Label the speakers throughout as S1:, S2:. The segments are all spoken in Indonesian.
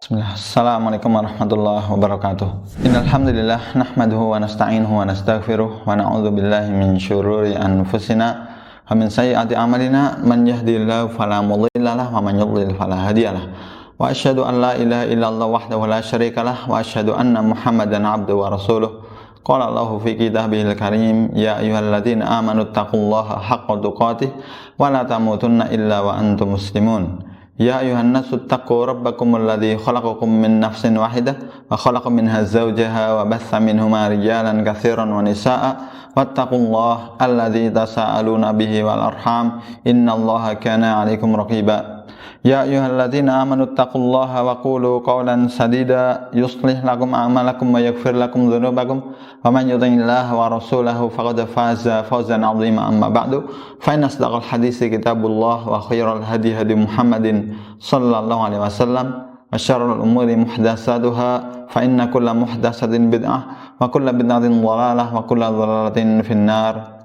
S1: Bismillah. Assalamualaikum warahmatullahi wabarakatuh. Innal hamdalillah nahmaduhu wa nasta'inuhu wa nastaghfiruh wa na'udzu billahi min syururi anfusina wa min sayyiati a'malina man yahdihillahu fala mudilla lahu wa man yudlil fala hadiyalah. Wa asyhadu an la ilaha illallah wahdahu la syarikalah wa asyhadu anna Muhammadan 'abduhu wa rasuluh. Qala Allahu fi kitabihil karim ya ayyuhalladzina amanu taqullaha haqqa tuqatih wa la tamutunna illa wa antum muslimun. Ya ayuhan nasu taqu rabbakumul ladzi khalaqakum min nafsin wahidah wa khalaqa minha zawjaha wa batha minhuma rijalan katsiran wa nisaa'a wattaqullaha alladzi tasaaluna bihi wal arham innallaha kana 'alaikum raqiba. Ya ayyuhalladzina amanu taqullaha wa qulu qawlan sadida yuslih lakum a'malakum wa yaghfir lakum dzunubakum wa man yuti'illaha wa rasulahu faqad faza fawzan 'azima. Amma ba'du, fa inna asdaqal haditsi kitabullah wa khairal hadi hadi Muhammadin sallallahu alaihi wasallam wa syarrul umuri muhdatsatuha fa inna kulla muhdatsatin bid'ah wa kulla bid'atin dhalalah wa kulla dhalalatin finnar.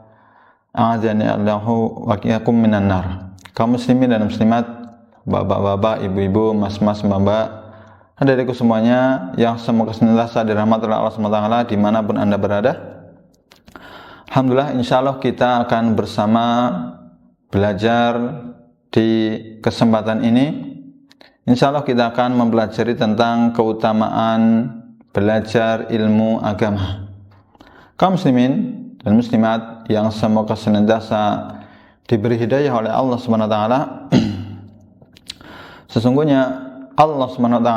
S1: A'adzani Allahu wa iyyakum minan nar. Kaum muslimin dan muslimat, bapak-bapak, ibu-ibu, mas-mas, mbak-mbak, adik-adikku semuanya yang semoga senantiasa dirahmati oleh Allah SWT dimanapun Anda berada. Alhamdulillah, insya Allah kita akan bersama belajar di kesempatan ini. Insya Allah kita akan mempelajari tentang keutamaan belajar ilmu agama. Kaum muslimin dan muslimat yang semoga senantiasa diberi hidayah oleh Allah SWT. Sesungguhnya Allah SWT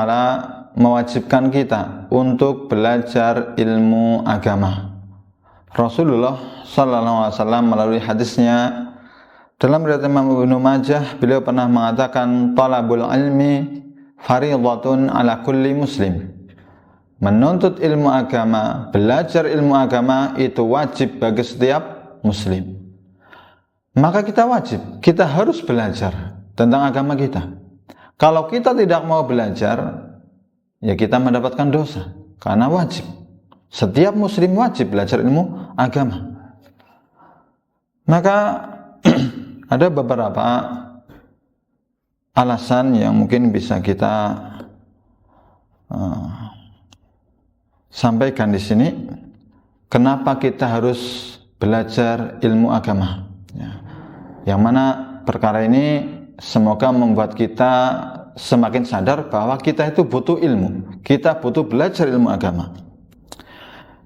S1: mewajibkan kita untuk belajar ilmu agama. Rasulullah SAW melalui hadisnya dalam riwayat Imam Ibnu Majah, beliau pernah mengatakan talabul ilmi fardhatun ala kulli muslim. Menuntut ilmu agama, belajar ilmu agama itu wajib bagi setiap muslim. Maka kita wajib, kita harus belajar tentang agama kita. Kalau kita tidak mau belajar, ya kita mendapatkan dosa, karena wajib. Setiap muslim wajib belajar ilmu agama. Maka ada beberapa alasan yang mungkin bisa kita sampaikan di sini. Kenapa kita harus belajar ilmu agama? Ya. Yang mana perkara ini semoga membuat kita semakin sadar bahwa kita itu butuh ilmu. Kita butuh belajar ilmu agama.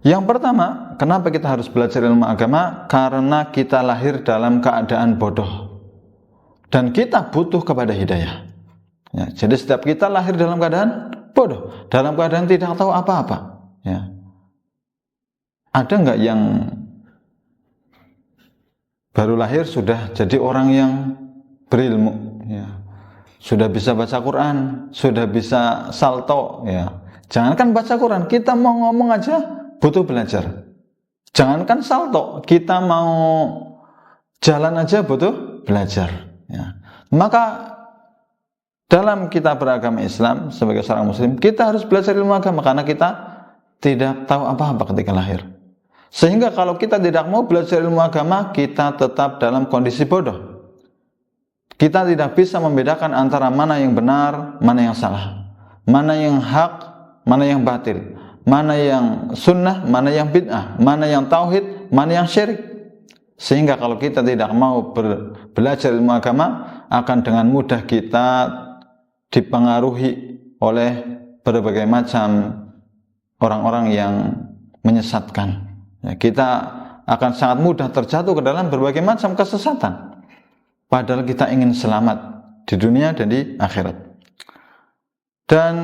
S1: Yang pertama, kenapa kita harus belajar ilmu agama? Karena kita lahir dalam keadaan bodoh. Dan kita butuh kepada hidayah. Ya, jadi setiap kita lahir dalam keadaan bodoh. Dalam keadaan tidak tahu apa-apa. Ya. Ada nggak yang baru lahir sudah jadi orang yang berilmu, ya, sudah bisa baca Quran, sudah bisa salto, ya. Jangankan baca Quran, kita mau ngomong aja butuh belajar. Jangankan salto, kita mau jalan aja butuh belajar, ya. Maka dalam kita beragama Islam sebagai seorang muslim, kita harus belajar ilmu agama karena kita tidak tahu apa-apa ketika lahir. Sehingga kalau kita tidak mau belajar ilmu agama, kita tetap dalam kondisi bodoh. Kita tidak bisa membedakan antara mana yang benar, mana yang salah, mana yang hak, mana yang batil, mana yang sunnah, mana yang bid'ah, mana yang tauhid, mana yang syirik. Sehingga kalau kita tidak mau belajar ilmu agama, akan dengan mudah kita dipengaruhi oleh berbagai macam orang-orang yang menyesatkan. Ya, kita akan sangat mudah terjatuh ke dalam berbagai macam kesesatan. Padahal kita ingin selamat di dunia dan di akhirat. Dan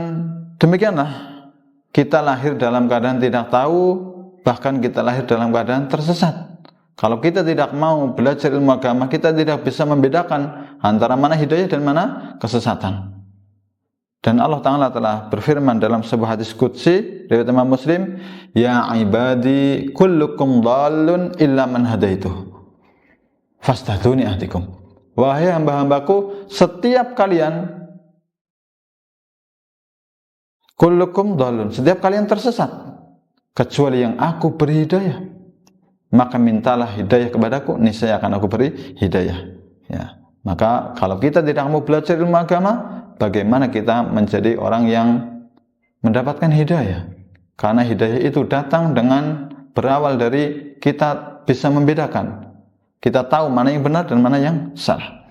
S1: demikianlah, kita lahir dalam keadaan tidak tahu, bahkan kita lahir dalam keadaan tersesat. Kalau kita tidak mau belajar ilmu agama, kita tidak bisa membedakan antara mana hidayah dan mana kesesatan. Dan Allah Ta'ala telah berfirman dalam sebuah hadis qudsi riwayat Imam Muslim, ya ibadi kullukum dhallun illa man hadaituh fastahduni ahdikum. Wahai hamba-hambaku, setiap kalian kullukum dhalun, setiap kalian tersesat kecuali yang aku beri hidayah. Maka mintalah hidayah kepadaku, niscaya akan aku beri hidayah. Ya. Maka kalau kita tidak mau belajar ilmu agama, bagaimana kita menjadi orang yang mendapatkan hidayah. Karena hidayah itu datang dengan berawal dari kita bisa membedakan. Kita tahu mana yang benar dan mana yang salah.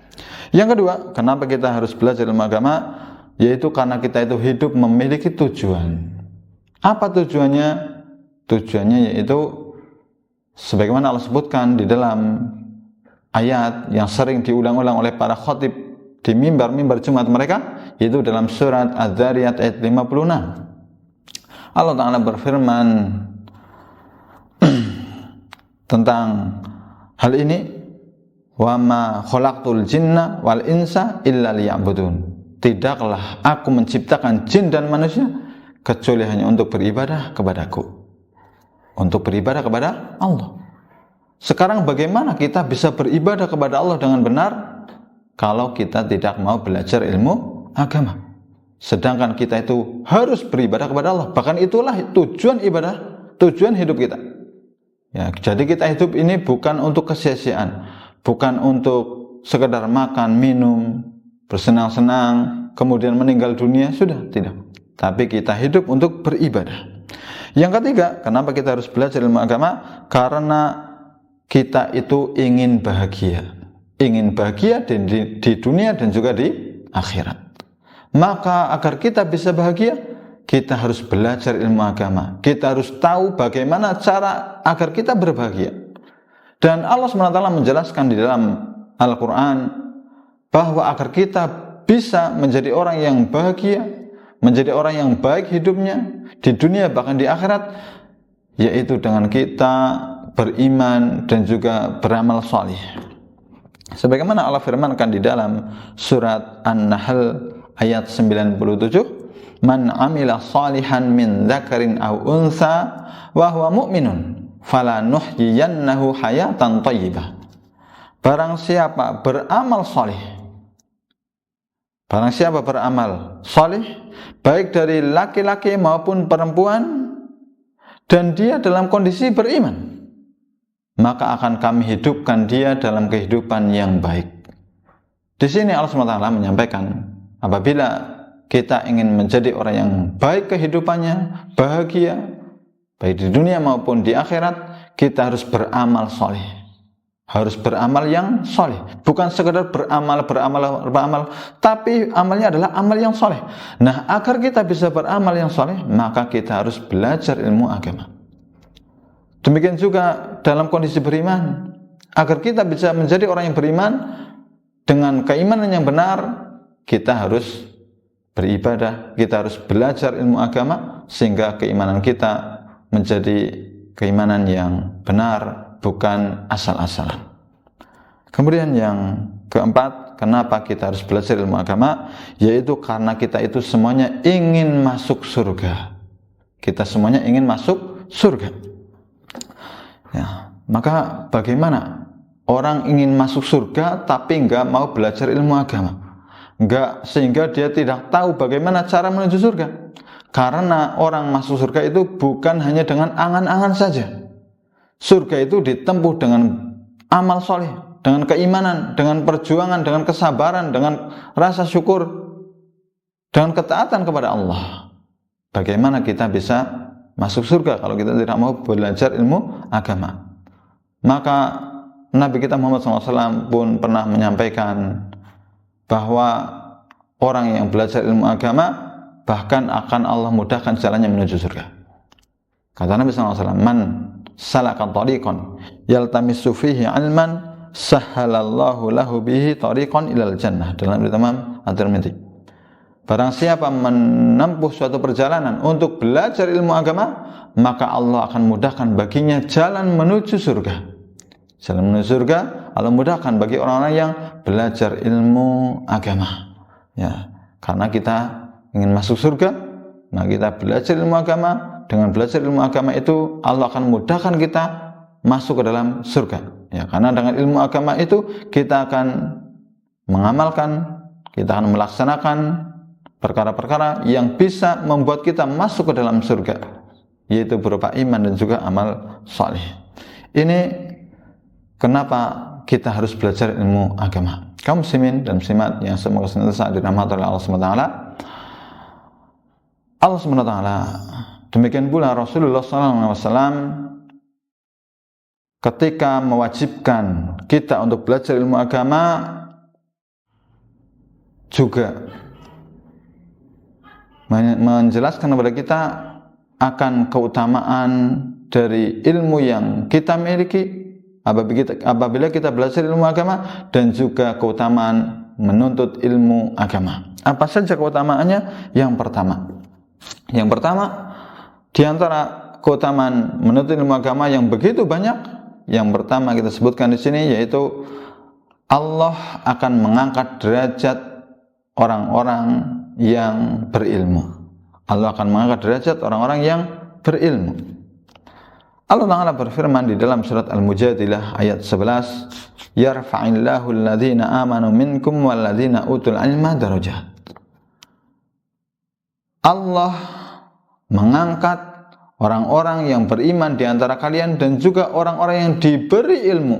S1: Yang kedua, kenapa kita harus belajar ilmu agama? Yaitu karena kita itu hidup memiliki tujuan. Apa tujuannya? Tujuannya yaitu sebagaimana Allah sebutkan di dalam ayat yang sering diulang-ulang oleh para khatib di mimbar-mimbar Jumat mereka, yaitu dalam surat Az-Zariyat ayat 56. Allah Ta'ala berfirman tentang hal ini, wa ma khalaqtul jinna wal insa illa liya'budun. Tidaklah aku menciptakan jin dan manusia kecuali hanya untuk beribadah kepadaku, untuk beribadah kepada Allah. Sekarang bagaimana kita bisa beribadah kepada Allah dengan benar kalau kita tidak mau belajar ilmu agama? Sedangkan kita itu harus beribadah kepada Allah. Bahkan itulah tujuan ibadah, tujuan hidup kita. Ya, jadi kita hidup ini bukan untuk kesia-siaan, bukan untuk sekedar makan, minum, bersenang-senang, kemudian meninggal dunia, sudah, tidak. Tapi kita hidup untuk beribadah. Yang ketiga, kenapa kita harus belajar ilmu agama? Karena kita itu ingin bahagia di dunia dan juga di akhirat. Maka agar kita bisa bahagia, kita harus belajar ilmu agama. Kita harus tahu bagaimana cara agar kita berbahagia. Dan Allah SWT menjelaskan di dalam Al-Quran bahwa agar kita bisa menjadi orang yang bahagia, menjadi orang yang baik hidupnya di dunia bahkan di akhirat, yaitu dengan kita beriman dan juga beramal salih. Sebagaimana Allah firmankan di dalam surat An-Nahl ayat 97, man amila salihan min dzakarin aw untha wa huwa mu'minun falanuhyiyannahu hayatan thayyibah. Barang siapa beramal salih, barang siapa beramal salih, baik dari laki-laki maupun perempuan, dan dia dalam kondisi beriman, maka akan kami hidupkan dia dalam kehidupan yang baik. Di sini Allah SWT menyampaikan, apabila kita ingin menjadi orang yang baik kehidupannya, bahagia, baik di dunia maupun di akhirat, kita harus beramal salih. Harus beramal yang soleh, bukan sekedar beramal, tapi amalnya adalah amal yang soleh. Nah, agar kita bisa beramal yang soleh, maka kita harus belajar ilmu agama. Demikian juga dalam kondisi beriman, agar kita bisa menjadi orang yang beriman dengan keimanan yang benar, kita harus beribadah, kita harus belajar ilmu agama sehingga keimanan kita menjadi keimanan yang benar, bukan asal-asalan. Kemudian yang keempat, kenapa kita harus belajar ilmu agama? Yaitu karena kita itu semuanya ingin masuk surga. Kita semuanya ingin masuk surga. Ya, maka bagaimana orang ingin masuk surga tapi enggak mau belajar ilmu agama? Enggak, sehingga dia tidak tahu bagaimana cara menuju surga. Karena orang masuk surga itu bukan hanya dengan angan-angan saja. Surga itu ditempuh dengan amal soleh, dengan keimanan, dengan perjuangan, dengan kesabaran, dengan rasa syukur, dengan ketaatan kepada Allah. Bagaimana kita bisa masuk surga kalau kita tidak mau belajar ilmu agama? Maka Nabi kita Muhammad SAW pun pernah menyampaikan bahwa orang yang belajar ilmu agama bahkan akan Allah mudahkan jalannya menuju surga. Kata Nabi SAW, man salaka tariqan yaltamisu fihi ilman sahhalallahu lahu bihi tariqan ilal jannah, dalam Imam At-Tirmidzi. Barang siapa menempuh suatu perjalanan untuk belajar ilmu agama, maka Allah akan mudahkan baginya jalan menuju surga. Jalan menuju surga Allah mudahkan bagi orang-orang yang belajar ilmu agama. Ya, karena kita ingin masuk surga, nah kita belajar ilmu agama. Dengan belajar ilmu agama itu Allah akan mudahkan kita masuk ke dalam surga. Ya, karena dengan ilmu agama itu kita akan mengamalkan, kita akan melaksanakan perkara-perkara yang bisa membuat kita masuk ke dalam surga, yaitu berupa iman dan juga amal saleh. Ini kenapa kita harus belajar ilmu agama. kaum muslimin dan muslimat yang semoga senantiasa dirahmati oleh Allah SWT. Allah SWT, demikian pula Rasulullah SAW ketika mewajibkan kita untuk belajar ilmu agama juga menjelaskan kepada kita akan keutamaan dari ilmu yang kita miliki apabila kita belajar ilmu agama, dan juga keutamaan menuntut ilmu agama. Apa saja keutamaannya? Yang pertama, di antara keutamaan menuntut ilmu agama yang begitu banyak, yang pertama kita sebutkan di sini yaitu Allah akan mengangkat derajat orang-orang yang berilmu. Allah akan mengangkat derajat orang-orang yang berilmu. Allah Ta'ala berfirman di dalam surat Al-Mujadilah ayat 11, yarfa'illahu alladhina amanu minkum walladhina utul ilma darajat. Allah mengangkat orang-orang yang beriman di antara kalian dan juga orang-orang yang diberi ilmu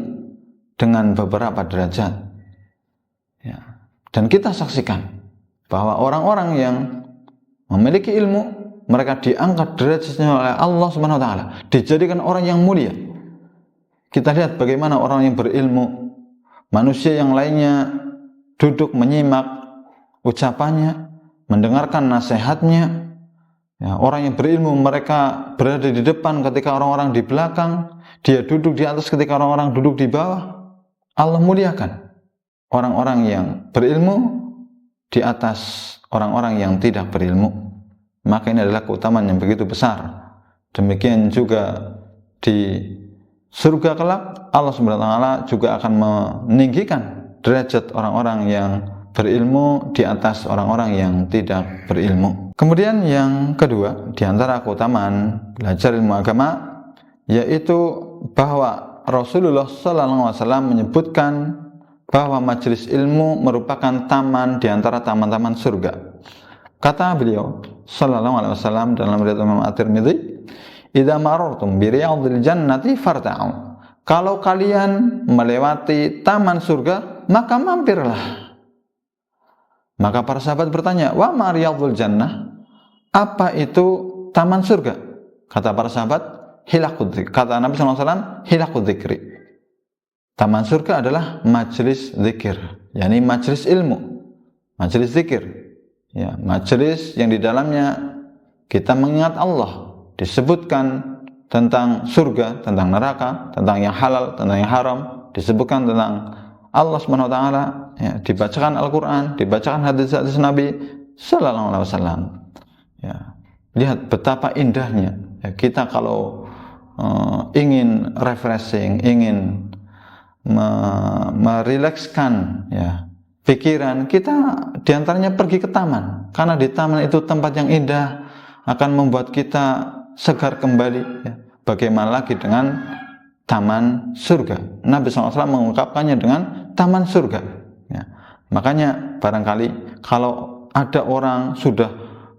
S1: dengan beberapa derajat. Ya. Dan kita saksikan bahwa orang-orang yang memiliki ilmu, mereka diangkat derajatnya oleh Allah Subhanahu wa taala, dijadikan orang yang mulia. Kita lihat bagaimana orang yang berilmu, manusia yang lainnya duduk menyimak ucapannya, mendengarkan nasihatnya. Ya, orang yang berilmu, mereka berada di depan ketika orang-orang di belakang, dia duduk di atas ketika orang-orang duduk di bawah. Allah muliakan orang-orang yang berilmu di atas orang-orang yang tidak berilmu. Maka ini adalah keutamaan yang begitu besar. Demikian juga di surga kelak, Allah SWT juga akan meninggikan derajat orang-orang yang berilmu di atas orang-orang yang tidak berilmu. Kemudian yang kedua, di antara keutamaan belajar ilmu agama, yaitu bahwa Rasulullah SAW menyebutkan bahwa majelis ilmu merupakan taman di antara taman-taman surga. Kata beliau sallallahu alaihi wasallam dalam riwayat Imam At-Tirmidzi, "Idza marartum bi riyadil jannati farta'u." Kalau kalian melewati taman surga, maka mampirlah. Maka para sahabat bertanya, "Wa ma riyadul jannah?" Apa itu taman surga? Kata para sahabat, hilaqud dzikr. Kata Nabi sallallahu alaihi wasallam, hilaqud dzikri. Taman surga adalah majelis zikir, yakni majelis ilmu, majelis zikir. Ya, majelis yang di dalamnya kita mengingat Allah, disebutkan tentang surga, tentang neraka, tentang yang halal, tentang yang haram, disebutkan tentang Allah Subhanahu wa taala, ya, dibacakan Al-Qur'an, dibacakan hadis-hadis Nabi sallallahu alaihi wasallam. Ya, lihat betapa indahnya. Ya, kita kalau ingin refreshing, ingin merilekskan, ya, pikiran kita, diantaranya pergi ke taman, karena di taman itu tempat yang indah, akan membuat kita segar kembali. Ya. Bagaimana lagi dengan taman surga? Nabi SAW mengungkapkannya dengan taman surga. Ya. Makanya barangkali kalau ada orang sudah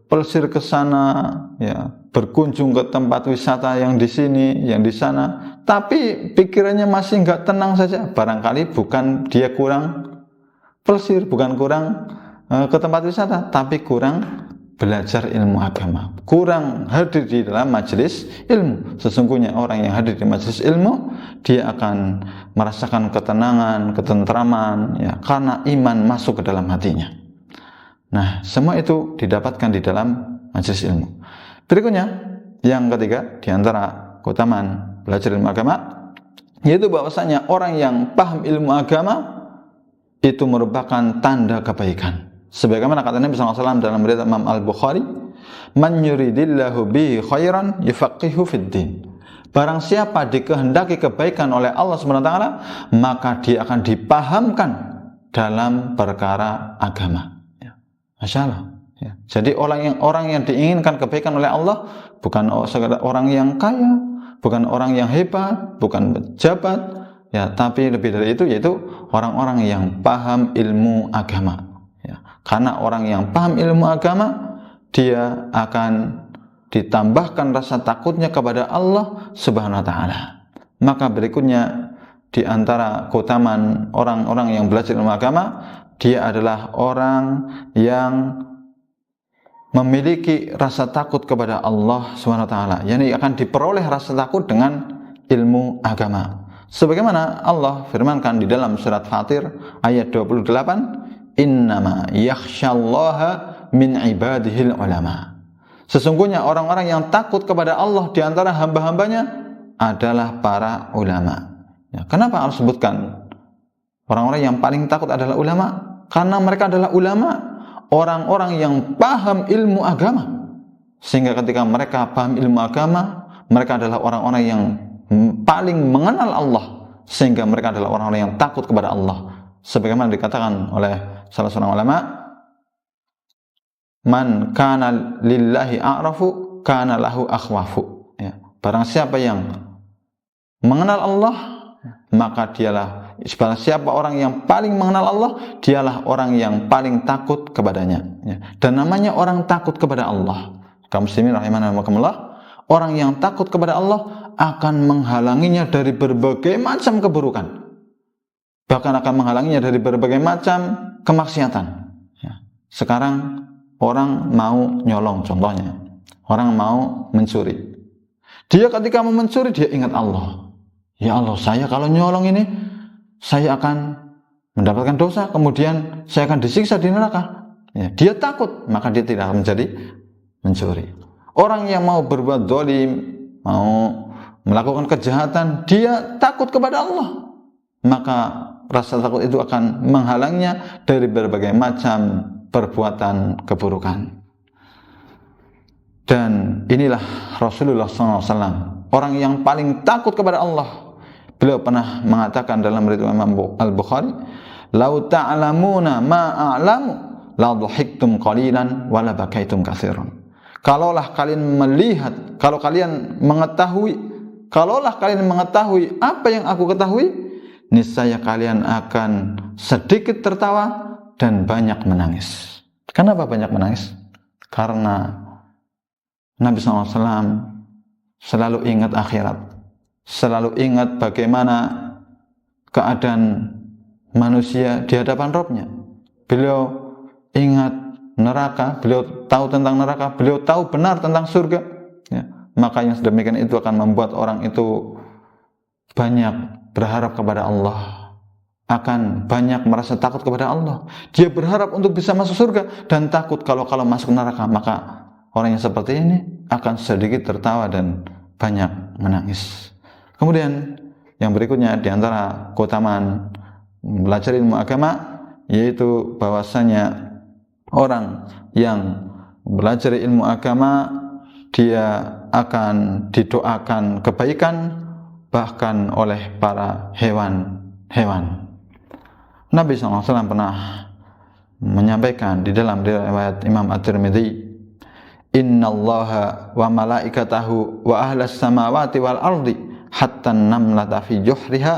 S1: pelesir ke sana, ya, berkunjung ke tempat wisata yang di sini, yang di sana, tapi pikirannya masih nggak tenang saja, barangkali bukan dia kurang pelesir, bukan kurang ke tempat wisata, tapi kurang belajar ilmu agama, kurang hadir di dalam majelis ilmu. Sesungguhnya orang yang hadir di majelis ilmu, dia akan merasakan ketenangan, ketentraman, ya, karena iman masuk ke dalam hatinya. Nah, semua itu didapatkan di dalam majelis ilmu. Berikutnya, yang ketiga, di antara keutamaan belajar ilmu agama, yaitu bahwasanya orang yang paham ilmu agama itu merupakan tanda kebaikan. Sebagaimana kata Nabi SAW dalam riwayat Imam Al-Bukhari, "Man yuridillahu bihi khairan yufaqihu fid din." Barang siapa dikehendaki kebaikan oleh Allah SWT, maka dia akan dipahamkan dalam perkara agama. Ya. Masya Allah. Ya. Jadi orang yang diinginkan kebaikan oleh Allah bukan sekedar orang yang kaya, bukan orang yang hebat, bukan pejabat, ya, tapi lebih dari itu, yaitu orang-orang yang paham ilmu agama. Ya. Karena orang yang paham ilmu agama, dia akan ditambahkan rasa takutnya kepada Allah Subhanahu wa taala. Maka berikutnya di antara keutamaan orang-orang yang belajar ilmu agama, dia adalah orang yang memiliki rasa takut kepada Allah SWT. Yani akan diperoleh rasa takut dengan ilmu agama. Sebagaimana Allah firmankan di dalam surat Fatir ayat 28, innama yakhsyallaha min ibadihil ulama. Sesungguhnya orang-orang yang takut kepada Allah di antara hamba-hambanya adalah para ulama. Ya, kenapa Allah sebutkan orang-orang yang paling takut adalah ulama? Karena mereka adalah ulama, orang-orang yang paham ilmu agama. Sehingga ketika mereka paham ilmu agama, mereka adalah orang-orang yang paling mengenal Allah, sehingga mereka adalah orang-orang yang takut kepada Allah. Sebagaimana dikatakan oleh salah seorang ulama, man kana lillahi a'rafu kana lahu akhwafu. Ya, barang siapa yang mengenal Allah, maka dialah, siapa orang yang paling mengenal Allah, dialah orang yang paling takut kepadanya. Ya. Dan namanya orang takut kepada Allah, kaum muslimin rahimani wa rahimakumullah, orang yang takut kepada Allah akan menghalanginya dari berbagai macam keburukan, bahkan akan menghalanginya dari berbagai macam kemaksiatan. Ya. Sekarang orang mau nyolong, contohnya orang mau mencuri, dia ketika mau mencuri dia ingat Allah. Ya Allah, saya kalau nyolong ini saya akan mendapatkan dosa, kemudian saya akan disiksa di neraka. Ya, dia takut, maka dia tidak akan menjadi mencuri. Orang yang mau berbuat zalim, mau melakukan kejahatan, dia takut kepada Allah, maka rasa takut itu akan menghalangnya dari berbagai macam perbuatan keburukan. Dan inilah Rasulullah SAW, orang yang paling takut kepada Allah. Beliau pernah mengatakan dalam riwayat Imam Al-Bukhari, "Lau ta'lamuna ma a'lamu la dhahiktum qalilan wa la bakaitum katsiran." Kalaulah kalian melihat, kalaulah kalian mengetahui apa yang aku ketahui, niscaya kalian akan sedikit tertawa dan banyak menangis. Kenapa banyak menangis? Karena Nabi SAW selalu ingat akhirat, selalu ingat bagaimana keadaan manusia di hadapan Rabb-Nya. Beliau ingat neraka, beliau tahu tentang neraka, beliau tahu benar tentang surga. Ya, maka yang sedemikian itu akan membuat orang itu banyak berharap kepada Allah, akan banyak merasa takut kepada Allah. Dia berharap untuk bisa masuk surga dan takut kalau masuk neraka, maka orang yang seperti ini akan sedikit tertawa dan banyak menangis. Kemudian yang berikutnya di antara keutamaan belajar ilmu agama, yaitu bahwasanya orang yang belajar ilmu agama dia akan didoakan kebaikan bahkan oleh para hewan-hewan. Nabi SAW pernah menyampaikan di dalam riwayat Imam At-Tirmidzi, innallaha wa malaikatahu wa ahlas samawati wal ardi hatta namlata fi juhriha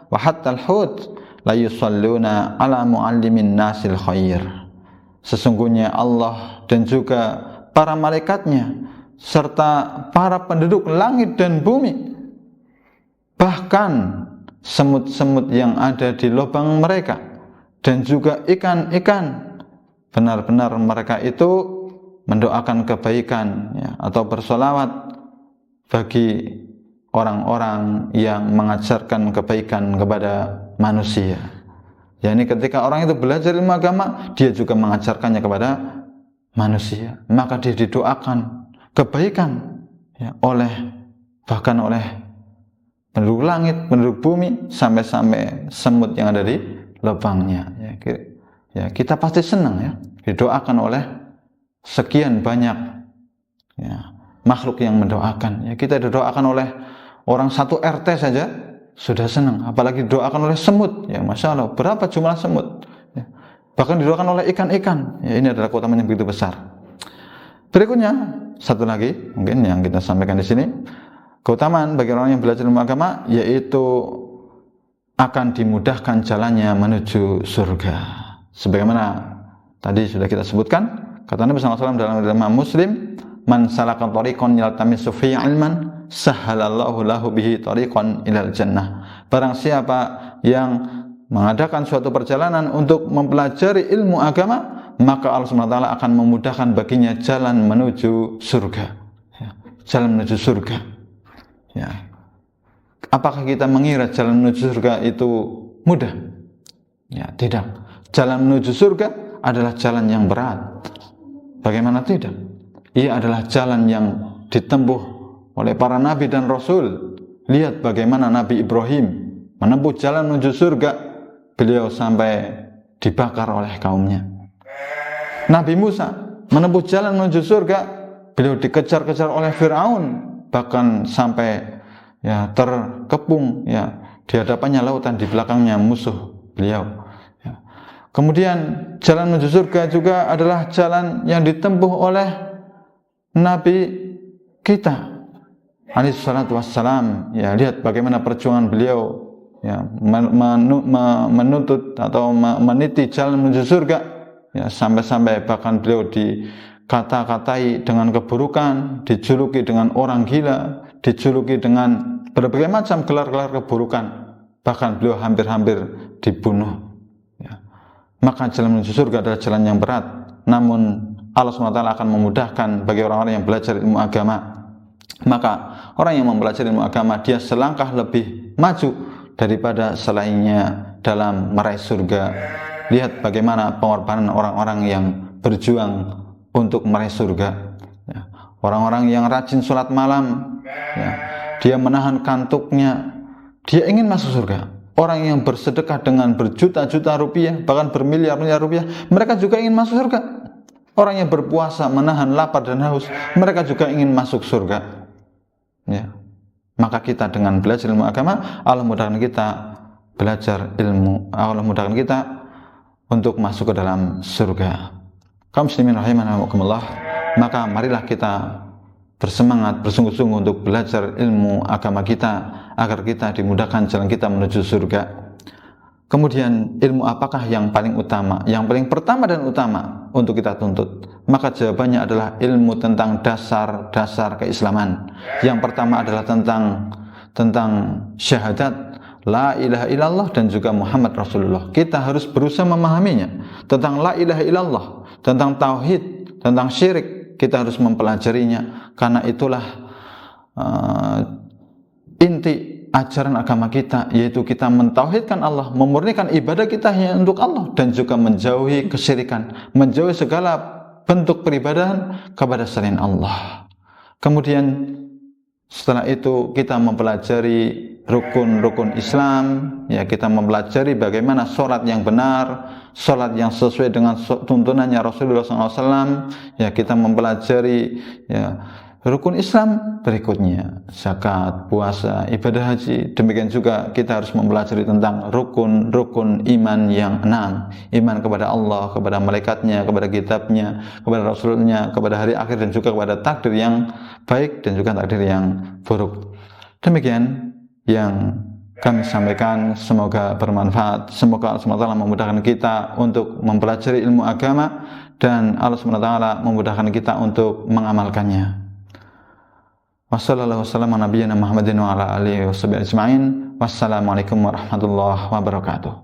S1: wa hatta al-hut la yusalluna ala muallimin nasil khair. Sesungguhnya Allah dan juga para malaikatnya serta para penduduk langit dan bumi, bahkan semut-semut yang ada di lubang mereka dan juga ikan-ikan, benar-benar mereka itu mendoakan kebaikan, ya, atau bersolawat bagi orang-orang yang mengajarkan kebaikan kepada manusia. Ya, ini ketika orang itu belajar ilmu agama, dia juga mengajarkannya kepada manusia, maka dia didoakan kebaikan, ya, bahkan oleh penduduk langit, penduduk bumi, sampai semut yang ada di lubangnya. Ya, kita pasti senang, ya, didoakan oleh sekian banyak, ya, makhluk yang mendoakan. Ya, kita didoakan oleh orang satu RT saja sudah senang, apalagi didoakan oleh semut. Ya, Masya Allah, berapa jumlah semut? Ya, bahkan didoakan oleh ikan-ikan. Ya, ini adalah keutamaan yang begitu besar. Berikutnya, satu lagi mungkin yang kita sampaikan di sini, keutamaan bagi orang yang belajar ilmu agama, yaitu akan dimudahkan jalannya menuju surga. Sebagaimana tadi sudah kita sebutkan, kata Nabi SAW dalam Muslim, man salaka thariqan yaltamisu fihi ilman sahhalallahu lahu bihi tariqan ilal jannah. Barang siapa yang mengadakan suatu perjalanan untuk mempelajari ilmu agama, maka Allah SWT akan memudahkan baginya jalan menuju surga. Jalan menuju surga. Ya. Apakah kita mengira jalan menuju surga itu mudah? Ya, tidak. Jalan menuju surga adalah jalan yang berat. Bagaimana tidak? Ia adalah jalan yang ditempuh oleh para nabi dan rasul. Lihat bagaimana Nabi Ibrahim menempuh jalan menuju surga. Beliau sampai dibakar oleh kaumnya. Nabi Musa menempuh jalan menuju surga. Beliau dikejar-kejar oleh Fir'aun, bahkan sampai ya terkepung ya di hadapannya lautan, di belakangnya musuh beliau. Ya. Kemudian jalan menuju surga juga adalah jalan yang ditempuh oleh Nabi kita alaihi salatu wassalam. Ya, lihat bagaimana perjuangan beliau ya menuntut atau meniti jalan menuju surga ya, sampai-sampai bahkan beliau dikata-katai dengan keburukan, dijuluki dengan orang gila, dijuluki dengan berbagai macam gelar-gelar keburukan, bahkan beliau hampir-hampir dibunuh ya. Maka jalan menuju surga adalah jalan yang berat, namun Allah SWT akan memudahkan bagi orang-orang yang belajar ilmu agama. Maka orang yang mempelajari ilmu agama, dia selangkah lebih maju daripada selainnya dalam meraih surga. Lihat bagaimana pengorbanan orang-orang yang berjuang untuk meraih surga ya. Orang-orang yang rajin sholat malam ya. Dia menahan kantuknya, dia ingin masuk surga. Orang yang bersedekah dengan berjuta-juta rupiah, bahkan bermiliar-miliar rupiah, mereka juga ingin masuk surga. Orang yang berpuasa menahan lapar dan haus, mereka juga ingin masuk surga ya. Maka kita dengan belajar ilmu agama, Allah mudahkan kita belajar ilmu, Allah mudahkan kita untuk masuk ke dalam surga. Kaum muslimin rahimakumullah, maka marilah kita bersemangat, bersungguh-sungguh untuk belajar ilmu agama kita agar kita dimudahkan jalan kita menuju surga. Kemudian ilmu apakah yang paling utama, yang paling pertama dan utama untuk kita tuntut? Maka jawabannya adalah ilmu tentang dasar-dasar keislaman. Yang pertama adalah tentang syahadat la ilaha illallah dan juga Muhammad Rasulullah. Kita harus berusaha memahaminya. Tentang la ilaha illallah, tentang tauhid, tentang syirik, kita harus mempelajarinya, karena itulah inti ajaran agama kita, yaitu kita mentauhidkan Allah, memurnikan ibadah kita hanya untuk Allah, dan juga menjauhi kesyirikan, menjauhi segala bentuk peribadahan kepada selain Allah. Kemudian setelah itu kita mempelajari rukun-rukun Islam ya, kita mempelajari bagaimana sholat yang benar, sholat yang sesuai dengan tuntunannya Rasulullah SAW ya. Kita mempelajari ya rukun Islam berikutnya, zakat, puasa, ibadah haji. Demikian juga kita harus mempelajari tentang rukun-rukun iman yang 6. Iman kepada Allah, kepada malaikatnya, kepada kitabnya, kepada Rasulnya, kepada hari akhir, dan juga kepada takdir yang baik dan juga takdir yang buruk. Demikian yang kami sampaikan, semoga bermanfaat. Semoga Allah SWT memudahkan kita untuk mempelajari ilmu agama, dan Allah SWT memudahkan kita untuk mengamalkannya. Wassalamualaikum warahmatullahi wabarakatuh.